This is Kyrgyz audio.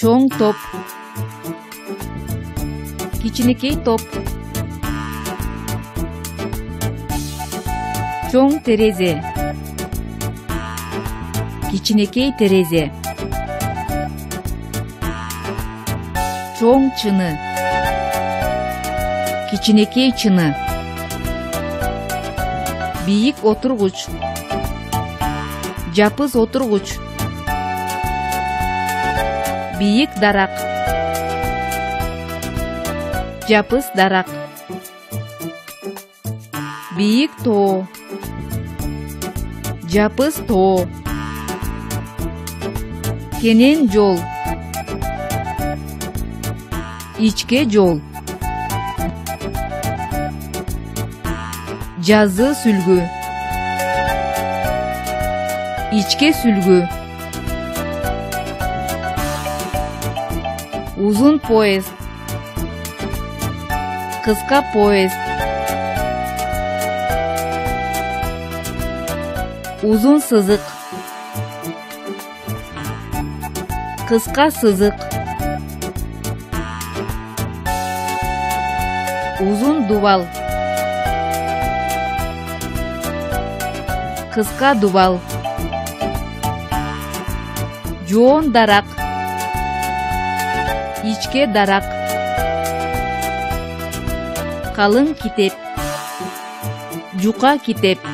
Çoğun top. Кичинекей топ. Çoğun терезе. Кичинекей терезе. Çoğun чыны. Кичинекей чыны. Бийик отургуч. Жапыз отургуч. Бийик дарак. Жапыз дарак. Бийик тоо. Жапыз тоо. Кенен жол. Ичке жол. Жазы сүлгү. Ичке сүлгү. Uzun поезд. Кыска поезд. Uzun сызык. Кыска сызык. Uzun дубал. Кыска дубал. Жоон дарак. Ичке дарак. Калың китеп. Жука китеп.